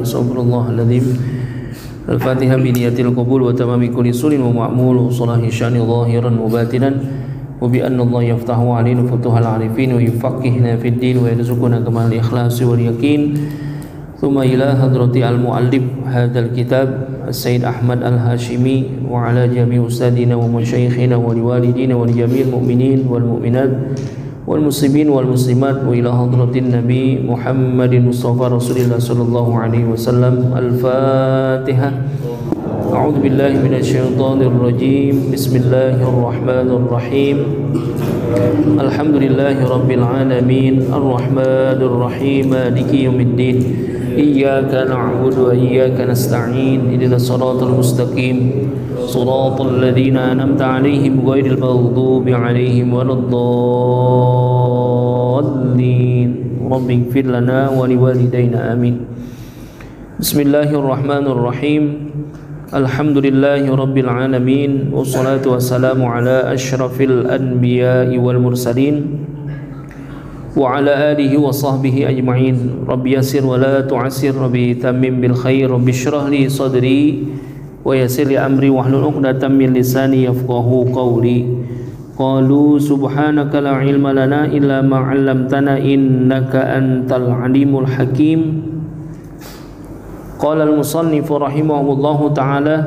Astaghfirullahaladzim Al-Fatihah biniyatil qabul wa tamami kulli sunin wa ma'mul salahi syani zahiran wa batinan wa bi anna Allah yaftahu alaina futuhal arifin wa yufaqihna fid din wa yarzuquna kamal ikhlasi wal yaqin. Thumma ila hadrati al-muallif hadzal kitab Sayyid Ahmad Al-Hashimi wa ala jami' ustadina wa masyayikhina wa liwalidina wa li jami'il mu'minin wal mu'minat wal muslimin wal muslimat wa ila hadratin nabi Muhammadin Mustafa Rasulillah sallallahu alaihi wasallam. Al-Fatihah. A'udzu billahi minasyaitonir rajim. Bismillahirrahmanirrahim. Alhamdulillahi rabbil alamin arrahmanir rahim maliki yaumiddin. Iyyaka na'budu wa iyyaka nasta'in. Ihdinas siratal mustaqim. Shiratal ladzina an'amta 'alaihim ghairil maghdubi 'alaihim waladdallin. Rabbighfir lana wa liwalidayna amin. Bismillahirrahmanirrahim. Alhamdulillahi rabbil alamin wassalatu wassalamu ala asyrafil anbiya'i wal mursalin wa ala alihi wa sahbihi ajma'in. Rabbi yassir wa la tu'assir, Rabbi tammim bil khair, Rabbi shrah li sadri wa yassir li amri wahlul 'uqdatam min lisani yafqahu qawli. Qalu subhanaka la ilma lana illa ma 'allamtana innaka antal alimul hakim. Qala al-musannif rahimahullahu ta'ala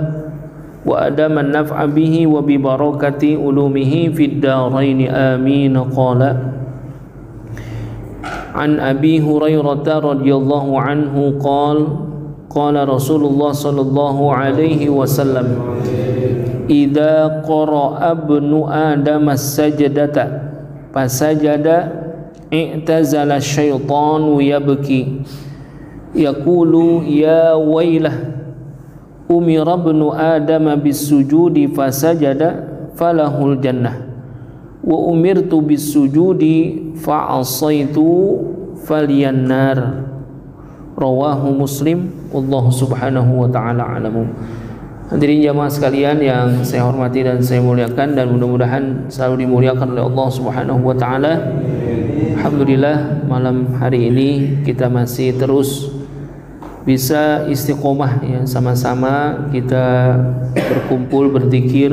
wa adama an-naf'a bihi wa bi barakati ulumihi fid darain amin. Qala an Abi Hurairah radhiyallahu anhu qala Rasulullah sallallahu alaihi wasallam idza qara'a ibnu adam as-sajdata fasajada i'tazala asy-syaitanu yabki yaqulu ya wailah umira ibnu adam bis-sujudi fasajada falahul jannah wa umirtu bis-sujudi fa'asaitu falyannar. Rawahu Muslim. Wallahu subhanahu wa ta'ala alamu. Hadirin jamaah sekalian yang saya hormati dan saya muliakan, dan mudah-mudahan selalu dimuliakan oleh Allah subhanahu wa ta'ala. Alhamdulillah malam hari ini kita masih terus bisa istiqomah ya, sama-sama kita berkumpul berzikir,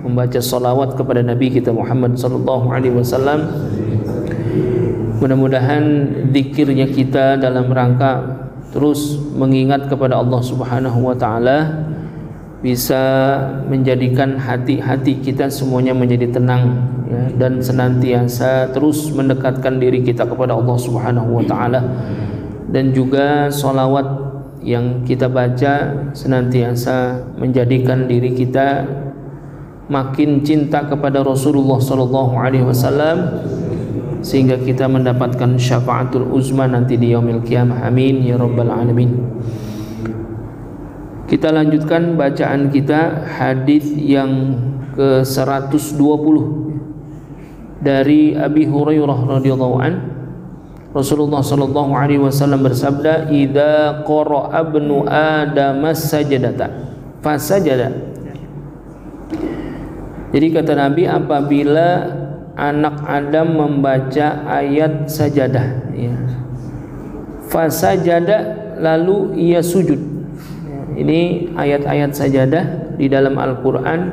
membaca salawat kepada Nabi kita Muhammad sallallahu alaihi wasallam. Mudah-mudahan zikirnya kita dalam rangka terus mengingat kepada Allah Subhanahu wa taala bisa menjadikan hati-hati kita semuanya menjadi tenang ya, dan senantiasa terus mendekatkan diri kita kepada Allah Subhanahu wa taala. Dan juga salawat yang kita baca senantiasa menjadikan diri kita makin cinta kepada Rasulullah sallallahu alaihi wasallam, sehingga kita mendapatkan syafaatul uzma nanti di yaumil qiyamah. Amin ya rabbal alamin. Kita lanjutkan bacaan kita hadis yang ke-120 dari Abi Hurairah radhiyallahu an. Rasulullah sallallahu alaihi wasallam bersabda, "Idza qara'a ibnu adam as-sajdata fasajada." Jadi kata Nabi, apabila anak Adam membaca ayat sajadah ya, fasajada lalu ia sujud. Ini ayat-ayat sajadah di dalam Al-Quran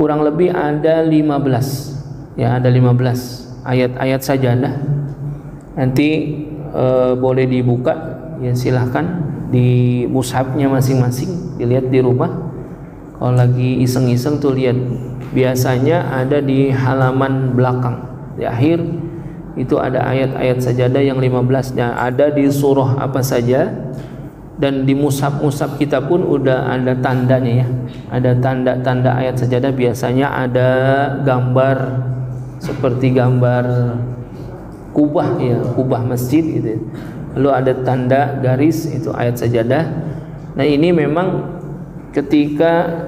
kurang lebih ada 15 ya, ada 15 ayat-ayat sajadah. Nanti boleh dibuka ya, silahkan di mushafnya masing-masing, dilihat di rumah. Kalau lagi iseng-iseng tuh lihat, biasanya ada di halaman belakang di akhir itu ada ayat-ayat sajadah yang 15 nya, ada di surah apa saja. Dan di mushaf kita pun udah ada tandanya ya, ada tanda-tanda ayat sajadah. Biasanya ada gambar seperti gambar kubah ya, kubah masjid gitu. Lalu ada tanda garis, itu ayat sajadah. Nah, ini memang ketika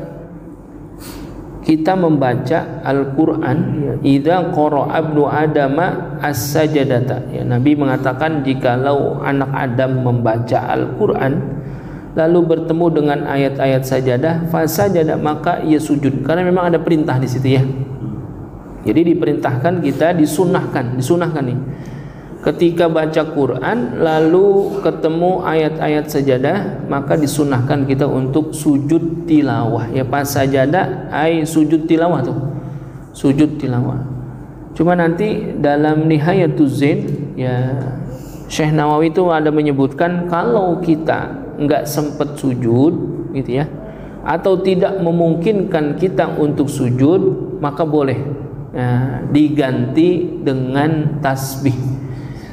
kita membaca Al-Quran, idza qara'a ibnu adama as-sajadata, ya, Nabi mengatakan jikalau anak Adam membaca Al-Quran lalu bertemu dengan ayat-ayat sajadah, fasajada, maka ia sujud. Karena memang ada perintah di situ ya. Jadi diperintahkan kita, disunahkan nih. Ketika baca Quran lalu ketemu ayat-ayat sajadah, maka disunahkan kita untuk sujud tilawah. Ya, pas sajadah ay sujud tilawah tuh. Sujud tilawah. Cuma nanti dalam Nihayatuz Zain ya, Syekh Nawawi itu ada menyebutkan kalau kita enggak sempat sujud gitu ya, atau tidak memungkinkan kita untuk sujud, maka boleh diganti dengan tasbih.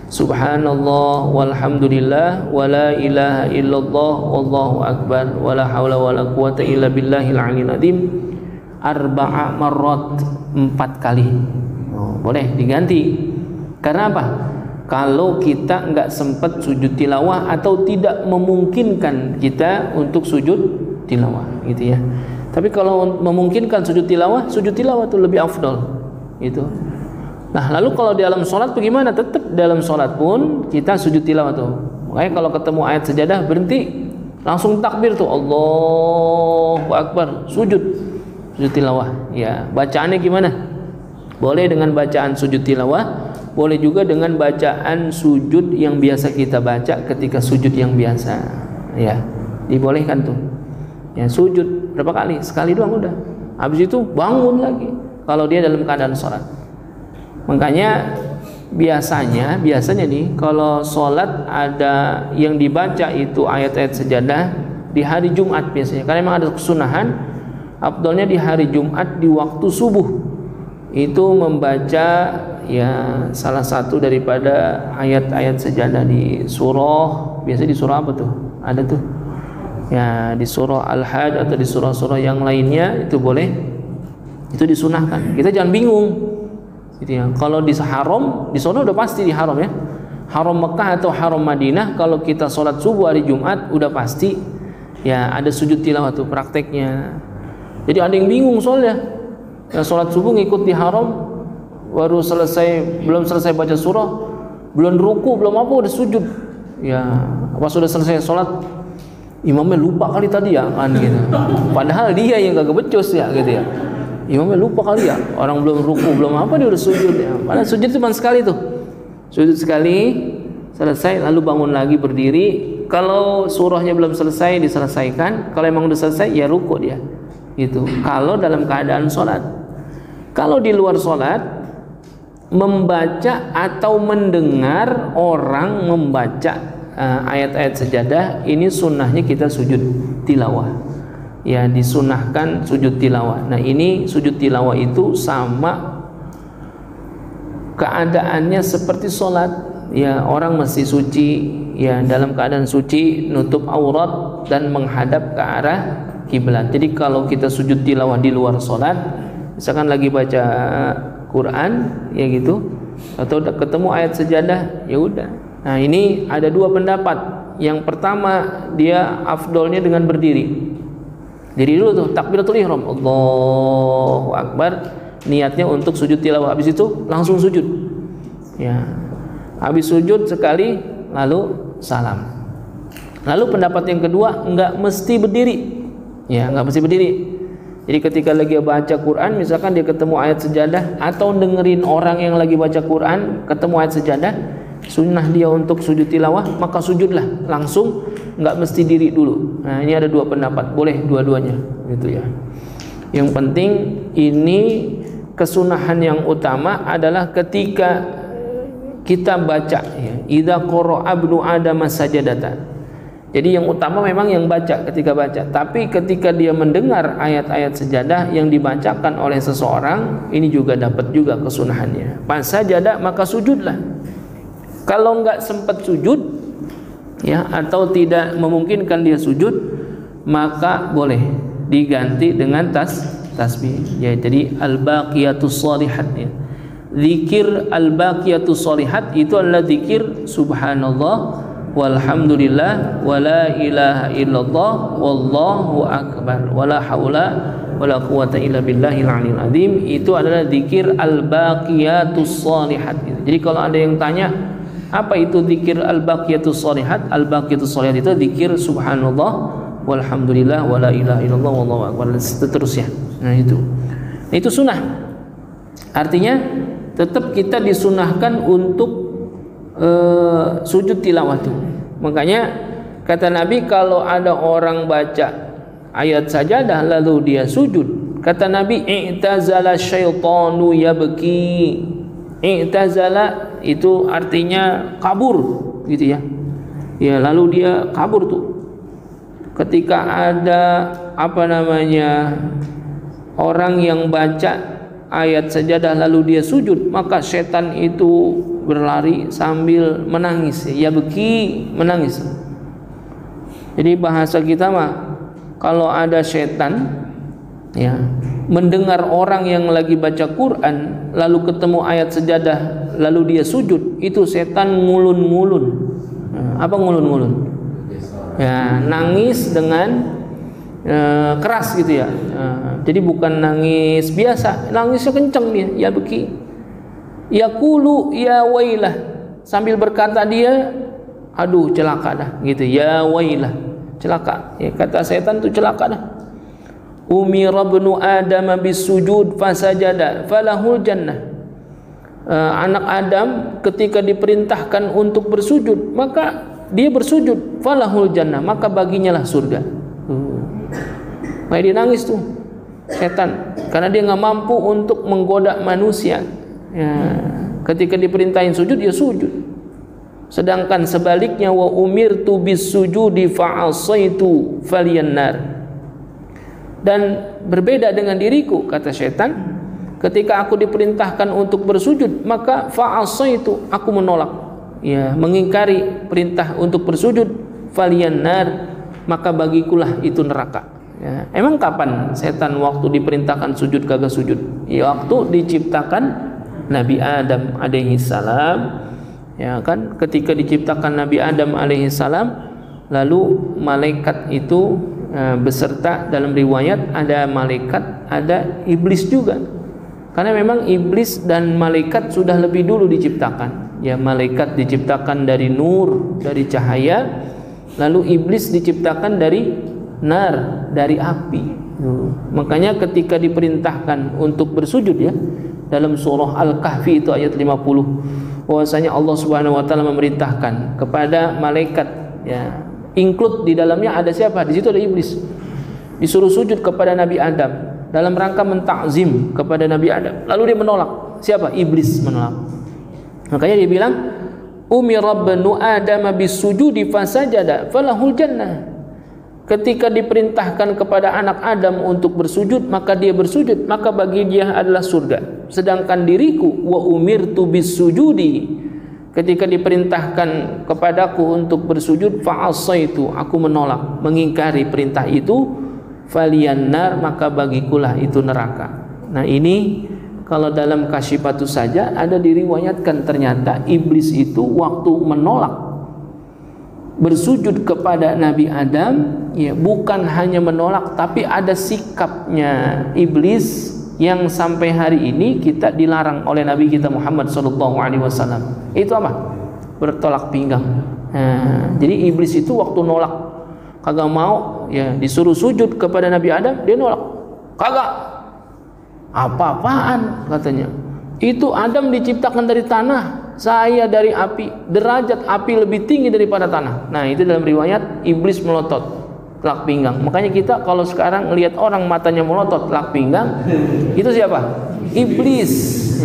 Subhanallah walhamdulillah wala ilaha illallah wallahu akbar wala haula wala quwata illa billahil aliyil azim arba'a marrat, 4 kali. Boleh diganti. Karena apa? Kalau kita enggak sempat sujud tilawah atau tidak memungkinkan kita untuk sujud tilawah gitu ya. Tapi kalau memungkinkan sujud tilawah itu lebih afdal gitu. Nah, lalu kalau di dalam sholat bagaimana? Tetap dalam sholat pun kita sujud tilawah tuh. Makanya kalau ketemu ayat sajadah berhenti, langsung takbir tuh, Allahu Akbar, sujud tilawah. Ya, bacaannya gimana? Boleh dengan bacaan sujud tilawah, boleh juga dengan bacaan sujud yang biasa kita baca ketika sujud yang biasa. Ya, dibolehkan tuh. Ya, sujud berapa kali? Sekali doang udah. Habis itu bangun lagi kalau dia dalam keadaan sholat. Makanya biasanya nih kalau sholat ada yang dibaca itu ayat-ayat sajadah di hari Jumat biasanya, karena memang ada kesunahan afdalnya di hari Jumat di waktu subuh itu membaca ya salah satu daripada ayat-ayat sajadah di surah, biasanya di surah apa tuh? Ada tuh ya, di surah Al-Hajj atau di surah-surah yang lainnya, itu boleh, itu disunahkan. Kita jangan bingung gitu ya. Kalau di haram, di sana udah pasti di haram ya. Haram Mekah atau haram Madinah, kalau kita sholat subuh hari Jumat udah pasti ya ada sujud tilawah tuh prakteknya. Jadi ada yang bingung soalnya ya, sholat subuh ngikut di haram, baru belum selesai baca surah, belum ruku, belum apa udah sujud. Ya, pas sudah selesai sholat imamnya lupa kali tadi ya kan gitu. Padahal dia yang kagak becus ya gitu ya. Imamnya lupa kali ya, orang belum ruku, belum apa dia udah sujud ya. Padahal sujud cuma sekali tuh. Sujud sekali, selesai lalu bangun lagi berdiri. Kalau surahnya belum selesai diselesaikan, kalau emang udah selesai ya ruku dia. Gitu. Kalau dalam keadaan sholat. Kalau di luar sholat, membaca atau mendengar orang membaca ayat-ayat sajadah, ini sunnahnya kita sujud tilawah. Ya, disunahkan sujud tilawah. Nah, ini sujud tilawah itu sama keadaannya seperti sholat. Ya, orang mesti suci, ya dalam keadaan suci, nutup aurat dan menghadap ke arah kiblat. Jadi kalau kita sujud tilawah di luar sholat, misalkan lagi baca Quran, ya gitu, atau ketemu ayat sajadah, ya udah. Nah, ini ada dua pendapat. Yang pertama, dia afdolnya dengan berdiri. Jadi dulu tuh takbiratul ihram, Allahu Akbar, niatnya untuk sujud tilawah. Habis itu langsung sujud. Ya. Habis sujud sekali lalu salam. Lalu pendapat yang kedua, enggak mesti berdiri. Ya, enggak mesti berdiri. Jadi ketika lagi baca Quran, misalkan dia ketemu ayat sajadah atau dengerin orang yang lagi baca Quran ketemu ayat sajadah, sunnah dia untuk sujud tilawah, maka sujudlah langsung, nggak mesti diri dulu. Nah, ini ada dua pendapat, boleh dua-duanya gitu ya. Yang penting ini kesunahan yang utama adalah ketika kita baca ya, idza qara'a ibnu adam sajadatan. Jadi yang utama memang yang baca ketika baca, tapi ketika dia mendengar ayat-ayat sajadah yang dibacakan oleh seseorang, ini juga dapat juga kesunahannya. Pas sajadah maka sujudlah. Kalau nggak sempat sujud ya, atau tidak memungkinkan dia sujud, maka boleh diganti dengan tasbih ya. Jadi al-baqiyatus shalihat ya. Zikir al-baqiyatus shalihat itu adalah zikir subhanallah walhamdulillah wala ilaha illallah wallahu akbar wala haula wala quwata illa billahil aliyil azim. Itu adalah zikir al-baqiyatus shalihat. Jadi kalau ada yang tanya apa itu zikir al-baqiyatus shalihat, al-baqiyatus shalihat itu zikir subhanallah walhamdulillah wala ilaha illallah wallahu akbar dan seterusnya. Nah itu sunnah. Artinya tetap kita disunahkan untuk sujud tilawah itu. Makanya kata Nabi, kalau ada orang baca ayat sajadah lalu dia sujud, kata Nabi, i'tazala syaitanu yabki. I'tazala itu artinya kabur gitu ya. Ya, lalu dia kabur tuh. Ketika ada orang yang baca ayat sajadah lalu dia sujud, maka setan itu berlari sambil menangis. Yabki, menangis. Jadi bahasa kita mah, kalau ada setan ya mendengar orang yang lagi baca Quran lalu ketemu ayat sejadah lalu dia sujud, itu setan ngulun-ngulun. Apa ngulun-ngulun? Ya, nangis dengan keras gitu ya. Jadi bukan nangis biasa, nangisnya kenceng dia. Ya beki, yaqulu ya wailah, sambil berkata dia, aduh celaka dah gitu. Ya wailah, celaka. Ya, kata setan itu celaka dah. Umira ibnu Adam bisujud fasajada falahul jannah. Anak Adam ketika diperintahkan untuk bersujud, maka dia bersujud, falahul jannah, maka baginya lah surga. Makanya dia nangis tuh setan, karena dia nggak mampu untuk menggoda manusia. Ya, ketika diperintahin sujud, dia sujud. Sedangkan sebaliknya, wa umirtu bis-sujudi fa'asaitu falyannar. Dan berbeda dengan diriku, kata setan, ketika aku diperintahkan untuk bersujud, maka fa'asaitu, aku menolak, ya, mengingkari perintah untuk bersujud, falyannar, maka bagikulah itu neraka. Ya, emang kapan setan waktu diperintahkan sujud kagak sujud? Ya, waktu diciptakan Nabi Adam alaihi salam. Ya kan, ketika diciptakan Nabi Adam alaihi salam, lalu malaikat itu beserta, dalam riwayat ada malaikat, ada iblis juga. Karena memang iblis dan malaikat sudah lebih dulu diciptakan. Ya, malaikat diciptakan dari nur, dari cahaya, lalu iblis diciptakan dari nar, dari api. Makanya ketika diperintahkan untuk bersujud ya, dalam surah Al-Kahfi itu ayat 50, bahwasanya Allah Subhanahu wa taala memerintahkan kepada malaikat, ya, include di dalamnya ada siapa? Di situ ada iblis. Disuruh sujud kepada Nabi Adam dalam rangka mentakzim kepada Nabi Adam. Lalu dia menolak. Siapa? Iblis menolak. Makanya dia bilang, umira ibnu Adam bis-sujudi fasajada falahul jannah. Ketika diperintahkan kepada anak Adam untuk bersujud, maka dia bersujud, maka bagi dia adalah surga. Sedangkan diriku, wa umirtu bis-sujudi, ketika diperintahkan kepadaku untuk bersujud, fa'asaitu, aku menolak, mengingkari perintah itu, falyannar, maka bagikulah itu neraka. Nah ini kalau dalam Kasyifatus saja ada diriwayatkan, ternyata iblis itu waktu menolak bersujud kepada Nabi Adam, ya, bukan hanya menolak, tapi ada sikapnya iblis yang sampai hari ini kita dilarang oleh Nabi kita Muhammad SAW. Itu apa? Bertolak pinggang. Nah, jadi iblis itu waktu nolak, kagak mau, ya, disuruh sujud kepada Nabi Adam, dia nolak. Kagak. Apa-apaan katanya? Itu Adam diciptakan dari tanah, saya dari api, derajat api lebih tinggi daripada tanah. Nah itu dalam riwayat iblis melotot, telak pinggang. Makanya kita kalau sekarang lihat orang matanya melotot, telak pinggang, itu siapa? Iblis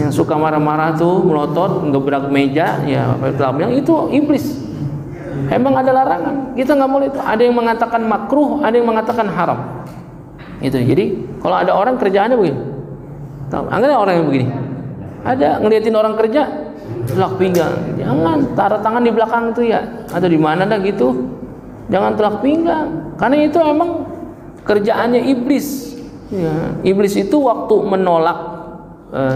yang suka marah-marah tuh, melotot, ngebrak meja, ya, telak pinggang, itu iblis. Emang ada larangan, kita nggak boleh itu. Ada yang mengatakan makruh, ada yang mengatakan haram. Itu. Jadi kalau ada orang kerjaannya begini, anggaplah orang yang begini, ada ngeliatin orang kerja, telak pinggang, jangan taruh tangan di belakang itu ya, atau di mana dah gitu, jangan telak pinggang, karena itu emang kerjaannya iblis. Ya, iblis itu waktu menolak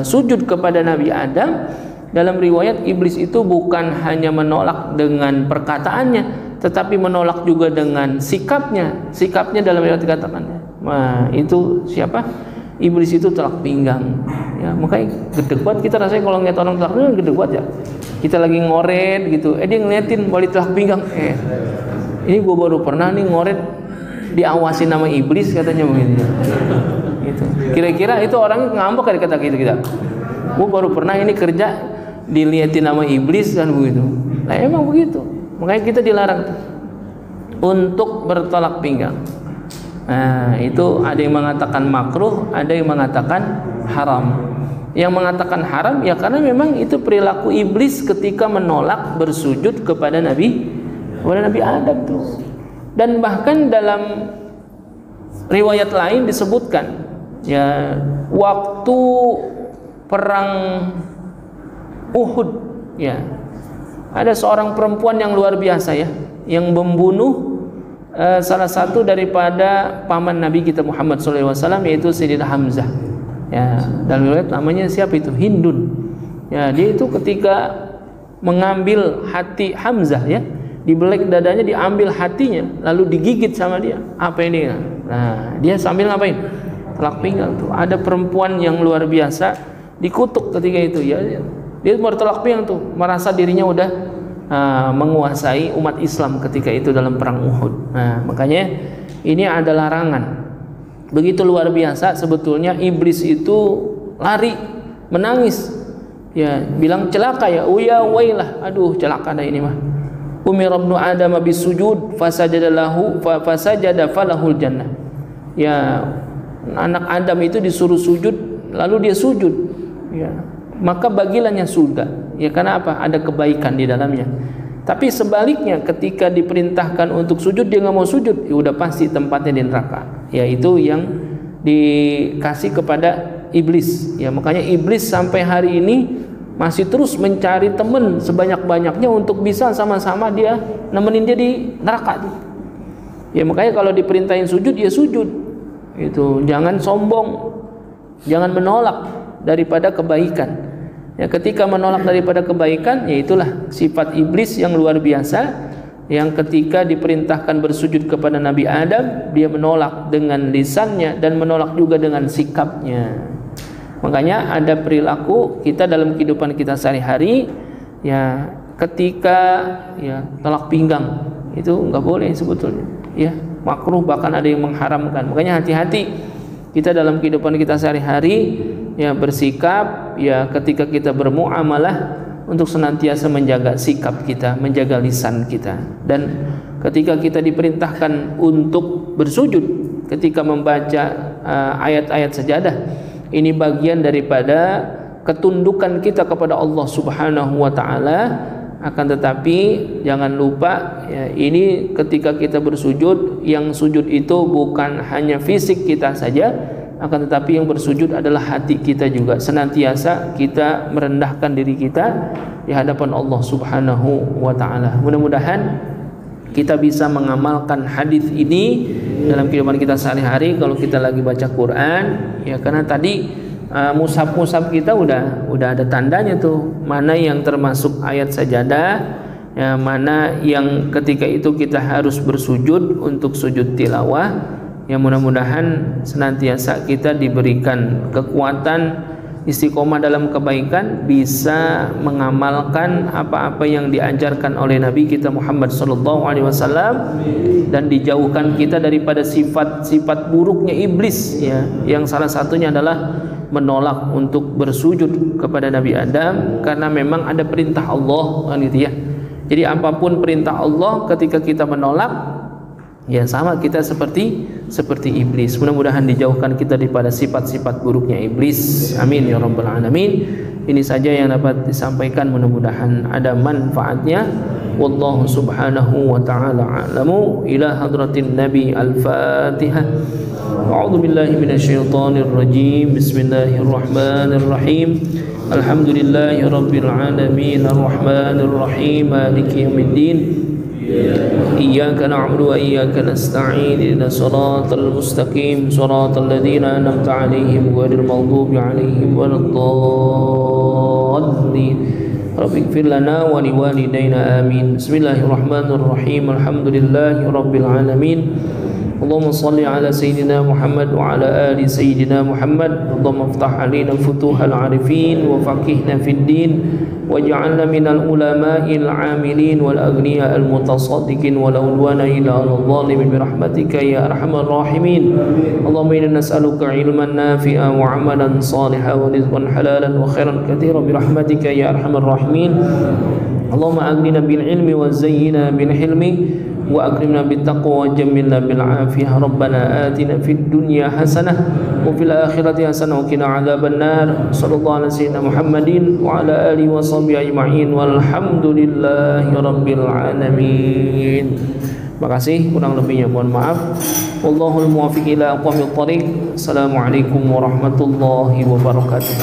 sujud kepada Nabi Adam, dalam riwayat iblis itu bukan hanya menolak dengan perkataannya, tetapi menolak juga dengan sikapnya. Sikapnya dalam riwayat dikatakan, nah itu siapa? Iblis itu telak pinggang. Ya, makanya gede banget kita rasanya kalau ngeliat orang telak pinggang, gede banget ya. Kita lagi ngoret gitu, dia ngeliatin balik telak pinggang. Ini gue baru pernah nih ngoret diawasin nama iblis katanya begitu. Gitu. Kira-kira itu orang ngambek kali kata kita. Gue baru pernah ini kerja dilihatin nama iblis kan begitu. Nah emang begitu. Makanya kita dilarang untuk bertolak pinggang. Nah itu ada yang mengatakan makruh, ada yang mengatakan haram. Yang mengatakan haram ya karena memang itu perilaku iblis ketika menolak bersujud kepada Nabi Adam tuh. Dan bahkan dalam riwayat lain disebutkan ya waktu perang Uhud ya ada seorang perempuan yang luar biasa ya yang membunuh salah satu daripada paman Nabi kita Muhammad SAW yaitu Sayyidina Hamzah ya, dalam riwayat namanya siapa itu? Hindun ya. Dia itu ketika mengambil hati Hamzah ya, dibelek dadanya, diambil hatinya lalu digigit sama dia. Apa ini? Nah dia sambil ngapain? Telak pinggang tuh. Ada perempuan yang luar biasa dikutuk ketika itu ya. Dia bertolak pinggang tuh, merasa dirinya udah menguasai umat Islam ketika itu dalam perang Uhud. Nah, makanya ini ada larangan. Begitu luar biasa sebetulnya iblis itu lari, menangis. Ya, bilang celaka ya, uya wailah. Aduh, celaka dah ini mah. Umir ibnu Adam bisujud fasajada lahu fasajada falahul jannah. Ya, anak Adam itu disuruh sujud lalu dia sujud. Ya. Maka bagilahnya surga. Ya karena apa? Ada kebaikan di dalamnya. Tapi sebaliknya ketika diperintahkan untuk sujud dia nggak mau sujud, ya udah pasti tempatnya di neraka. Ya itu yang dikasih kepada iblis. Ya makanya iblis sampai hari ini masih terus mencari teman sebanyak-banyaknya untuk bisa sama-sama dia nemenin dia di neraka. Ya makanya kalau diperintahin sujud ya sujud. Itu jangan sombong, jangan menolak daripada kebaikan. Ya, ketika menolak daripada kebaikan, ya itulah sifat iblis yang luar biasa. Yang ketika diperintahkan bersujud kepada Nabi Adam, dia menolak dengan lisannya dan menolak juga dengan sikapnya. Makanya ada perilaku kita dalam kehidupan kita sehari-hari, ya ketika ya tolak pinggang itu nggak boleh sebetulnya. Ya makruh, bahkan ada yang mengharamkan. Makanya hati-hati kita dalam kehidupan kita sehari-hari ya bersikap ya ketika kita bermuamalah untuk senantiasa menjaga sikap kita, menjaga lisan kita. Dan ketika kita diperintahkan untuk bersujud ketika membaca ayat-ayat sajadah, ini bagian daripada ketundukan kita kepada Allah Subhanahu wa taala. Akan tetapi jangan lupa ya, ini ketika kita bersujud, yang sujud itu bukan hanya fisik kita saja, akan tetapi yang bersujud adalah hati kita juga. Senantiasa kita merendahkan diri kita di hadapan Allah Subhanahu wa taala. Mudah-mudahan kita bisa mengamalkan hadis ini dalam kehidupan kita sehari-hari kalau kita lagi baca Quran ya, karena tadi mushaf kita udah ada tandanya tuh, mana yang termasuk ayat sajadah ya, mana yang ketika itu kita harus bersujud untuk sujud tilawah. Ya mudah-mudahan senantiasa kita diberikan kekuatan istiqomah dalam kebaikan, bisa mengamalkan apa-apa yang diajarkan oleh Nabi kita Muhammad SAW, dan dijauhkan kita daripada sifat-sifat buruknya iblis ya, yang salah satunya adalah menolak untuk bersujud kepada Nabi Adam, karena memang ada perintah Allah kan gitu ya. Jadi apapun perintah Allah ketika kita menolak, ya sama kita seperti iblis. Mudah-mudahan dijauhkan kita daripada sifat-sifat buruknya iblis. Amin ya rabbal alamin. Ini saja yang dapat disampaikan, mudah-mudahan ada manfaatnya. Wallahu subhanahu wa ta'ala a'lamu. Ila hadratin Nabi al-Fatihah. A'udzu billahi minasyaitonir rajim. Bismillahirrahmanirrahim. Alhamdulillahi rabbil alamin. Arrahmanir rahim. Maliki yaumiddin. إياك نعبد وإياك نستعين إهدنا الصراط المستقيم صراط الذين أنعمت عليهم غير المغضوب عليهم ولا الضالين Rabbi ighfir lana wa liwalidayna amin. Bismillahirrahmanirrahim. Alhamdulillahi rabbil alamin. Allahumma salli ala Sayyidina Muhammad wa ala ali Sayyidina Muhammad. Allahumma aftah alina futuhal arifin wa faqihna fid din waj'alna minal ulama'il amilin wal aghniya al mutasaddiqin wa la udwana illa 'alal zalimin bi rahmatika ya arhamar rahimin. Allahumma inna nas'aluka ilman nafi'an wa 'amalan salihan wa rizqan halalan wa khairan katsiran bi rahmatika ya arhamar rahimin. Allahumma aghnina bil ilmi wa zayyina bil hilmi wa akrimna bit taqwa wa jammilna bil afiyah. Rabbana atina fid dunya hasanah wa fil akhirati hasanah wa qina adzaban nar. Sallallahu ala sayyidina Muhammadin wa ala alihi wa sahbihi ajma'in walhamdulillahi rabbil alamin. Makasih, kurang lebihnya mohon maaf. Wallahul muwaffiq ila aqwamit thariq. Assalamualaikum warahmatullahi wabarakatuh.